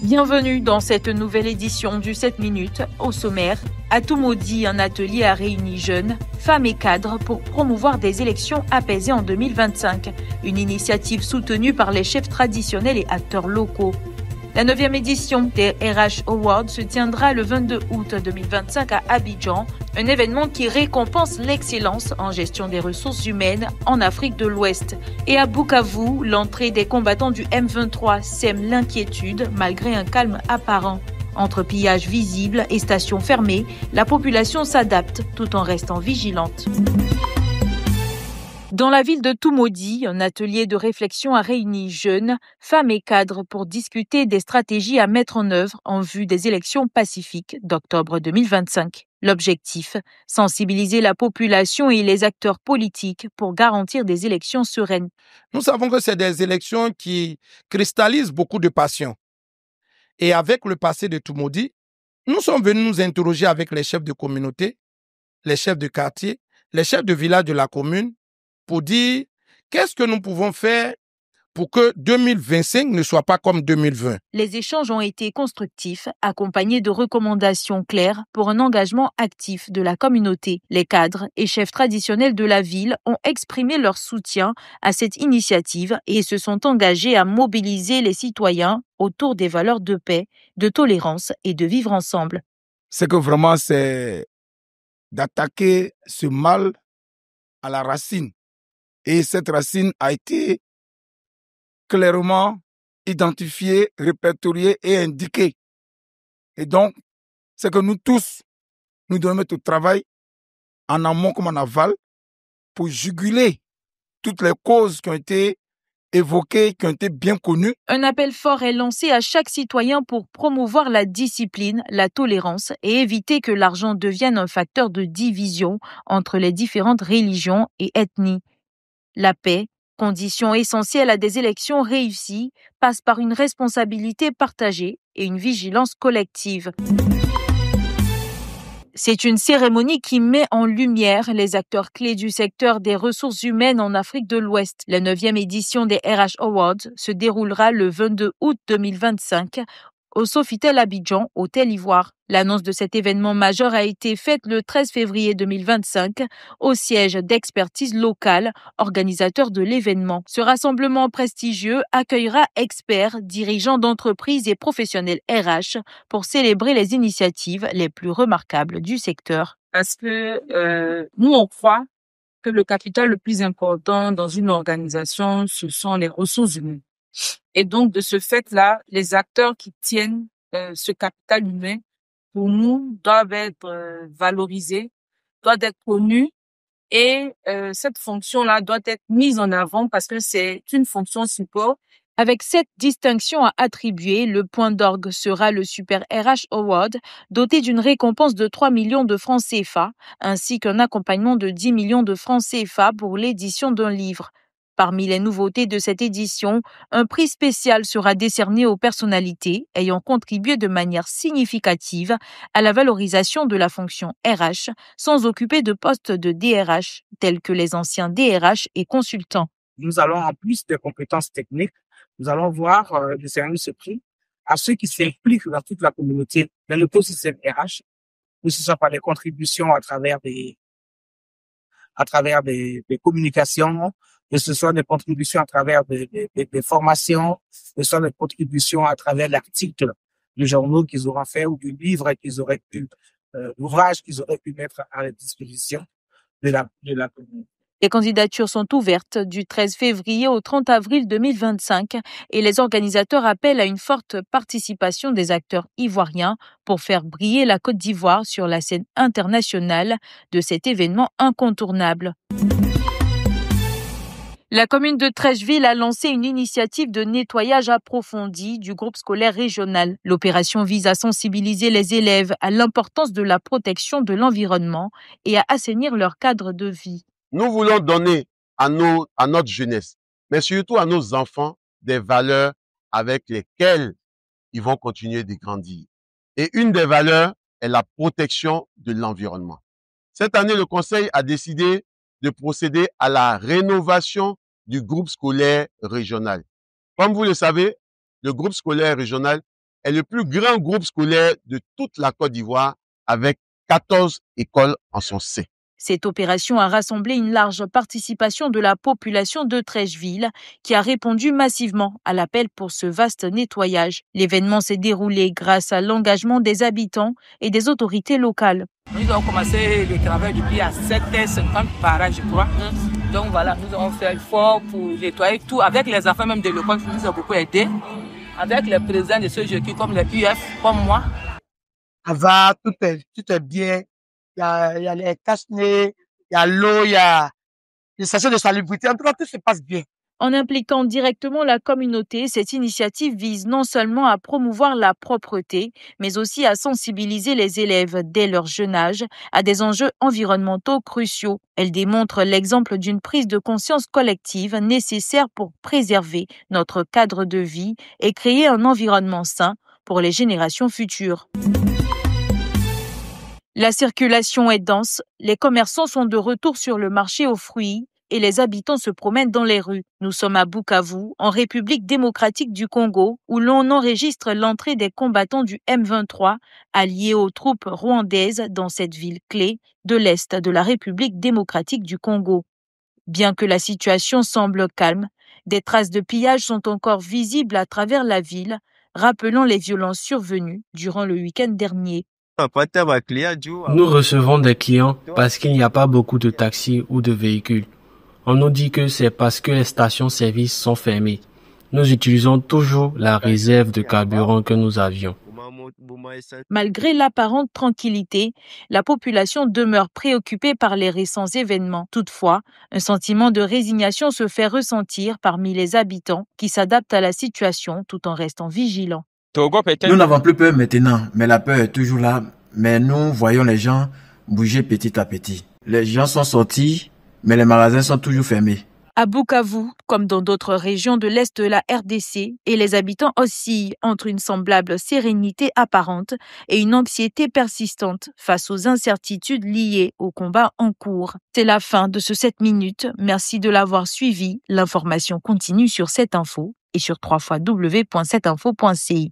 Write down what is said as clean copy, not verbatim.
Bienvenue dans cette nouvelle édition du 7 minutes. Au sommaire, à Toumoudi, un atelier a réuni jeunes, femmes et cadres pour promouvoir des élections apaisées en 2025. Une initiative soutenue par les chefs traditionnels et acteurs locaux. La 9e édition des RH Awards se tiendra le 22 août 2025 à Abidjan, un événement qui récompense l'excellence en gestion des ressources humaines en Afrique de l'Ouest. Et à Bukavu, l'entrée des combattants du M23 sème l'inquiétude malgré un calme apparent. Entre pillages visibles et stations fermées, la population s'adapte tout en restant vigilante. Dans la ville de Toumoudi, un atelier de réflexion a réuni jeunes, femmes et cadres pour discuter des stratégies à mettre en œuvre en vue des élections pacifiques d'octobre 2025. L'objectif, sensibiliser la population et les acteurs politiques pour garantir des élections sereines. Nous savons que c'est des élections qui cristallisent beaucoup de passions. Et avec le passé de Toumoudi, nous sommes venus nous interroger avec les chefs de communauté, les chefs de quartier, les chefs de village de la commune, pour dire qu'est-ce que nous pouvons faire pour que 2025 ne soit pas comme 2020. Les échanges ont été constructifs, accompagnés de recommandations claires pour un engagement actif de la communauté. Les cadres et chefs traditionnels de la ville ont exprimé leur soutien à cette initiative et se sont engagés à mobiliser les citoyens autour des valeurs de paix, de tolérance et de vivre ensemble. C'est que vraiment, c'est d'attaquer ce mal à la racine. Et cette racine a été clairement identifiée, répertoriée et indiquée. Et donc, c'est que nous tous, nous devons mettre au travail, en amont comme en aval, pour juguler toutes les causes qui ont été évoquées, qui ont été bien connues. Un appel fort est lancé à chaque citoyen pour promouvoir la discipline, la tolérance et éviter que l'argent devienne un facteur de division entre les différentes religions et ethnies. La paix, condition essentielle à des élections réussies, passe par une responsabilité partagée et une vigilance collective. C'est une cérémonie qui met en lumière les acteurs clés du secteur des ressources humaines en Afrique de l'Ouest. La 9e édition des RH Awards se déroulera le 22 août 2025 au Sofitel Abidjan, Hôtel Ivoire. L'annonce de cet événement majeur a été faite le 13 février 2025 au siège d'expertise locale, organisateur de l'événement. Ce rassemblement prestigieux accueillera experts, dirigeants d'entreprises et professionnels RH pour célébrer les initiatives les plus remarquables du secteur. Parce que nous, on croit que le capital le plus important dans une organisation, ce sont les ressources humaines. Et donc, de ce fait-là, les acteurs qui tiennent ce capital humain, pour nous, doivent être valorisés, doivent être connus et cette fonction-là doit être mise en avant parce que c'est une fonction support. Avec cette distinction à attribuer, le point d'orgue sera le Super RH Award, doté d'une récompense de 3 millions de francs CFA, ainsi qu'un accompagnement de 10 millions de francs CFA pour l'édition d'un livre. Parmi les nouveautés de cette édition, un prix spécial sera décerné aux personnalités ayant contribué de manière significative à la valorisation de la fonction RH sans occuper de poste de DRH, tels que les anciens DRH et consultants. Nous allons, en plus des compétences techniques, nous allons voir décerner ce prix à ceux qui s'impliquent dans toute la communauté, dans l'écosystème RH, que ce soit par les contributions à travers des communications, que ce soit des contributions à travers des formations, que ce soit des contributions à travers l'article de journaux qu'ils auront fait ou du livre qu'ils auraient pu, l'ouvrage qu'ils auraient pu mettre à la disposition de la communauté. Les candidatures sont ouvertes du 13 février au 30 avril 2025 et les organisateurs appellent à une forte participation des acteurs ivoiriens pour faire briller la Côte d'Ivoire sur la scène internationale de cet événement incontournable. La commune de Treichville a lancé une initiative de nettoyage approfondi du groupe scolaire régional. L'opération vise à sensibiliser les élèves à l'importance de la protection de l'environnement et à assainir leur cadre de vie. Nous voulons donner à notre jeunesse, mais surtout à nos enfants, des valeurs avec lesquelles ils vont continuer de grandir. Et une des valeurs est la protection de l'environnement. Cette année, le Conseil a décidé de procéder à la rénovation du groupe scolaire régional. Comme vous le savez, le groupe scolaire régional est le plus grand groupe scolaire de toute la Côte d'Ivoire avec 14 écoles en son sein. Cette opération a rassemblé une large participation de la population de Treichville qui a répondu massivement à l'appel pour ce vaste nettoyage. L'événement s'est déroulé grâce à l'engagement des habitants et des autorités locales. Nous avons commencé le travail depuis à 7h50 par an, je crois. Donc voilà, nous avons fait l'effort pour nettoyer tout. Avec les enfants même de l'école, qui nous ont beaucoup aidés. Avec les présidents de ce jeu comme les UF, comme moi. Avant, tout est bien. Il y a les casse-nez, il y a l'eau, il y a les stations de salubrité. En tout cas, tout se passe bien. En impliquant directement la communauté, cette initiative vise non seulement à promouvoir la propreté, mais aussi à sensibiliser les élèves dès leur jeune âge à des enjeux environnementaux cruciaux. Elle démontre l'exemple d'une prise de conscience collective nécessaire pour préserver notre cadre de vie et créer un environnement sain pour les générations futures. La circulation est dense, les commerçants sont de retour sur le marché aux fruits et les habitants se promènent dans les rues. Nous sommes à Bukavu, en République démocratique du Congo, où l'on enregistre l'entrée des combattants du M23, alliés aux troupes rwandaises dans cette ville clé de l'Est de la République démocratique du Congo. Bien que la situation semble calme, des traces de pillage sont encore visibles à travers la ville, rappelant les violences survenues durant le week-end dernier. Nous recevons des clients parce qu'il n'y a pas beaucoup de taxis ou de véhicules. On nous dit que c'est parce que les stations-service sont fermées. Nous utilisons toujours la réserve de carburant que nous avions. Malgré l'apparente tranquillité, la population demeure préoccupée par les récents événements. Toutefois, un sentiment de résignation se fait ressentir parmi les habitants qui s'adaptent à la situation tout en restant vigilants. Nous n'avons plus peur maintenant, mais la peur est toujours là. Mais nous voyons les gens bouger petit à petit. Les gens sont sortis, mais les magasins sont toujours fermés. À Bukavu, comme dans d'autres régions de l'Est de la RDC, et les habitants oscillent entre une semblable sérénité apparente et une anxiété persistante face aux incertitudes liées au combat en cours. C'est la fin de ce 7 minutes. Merci de l'avoir suivi. L'information continue sur 7info et sur www.7info.ci.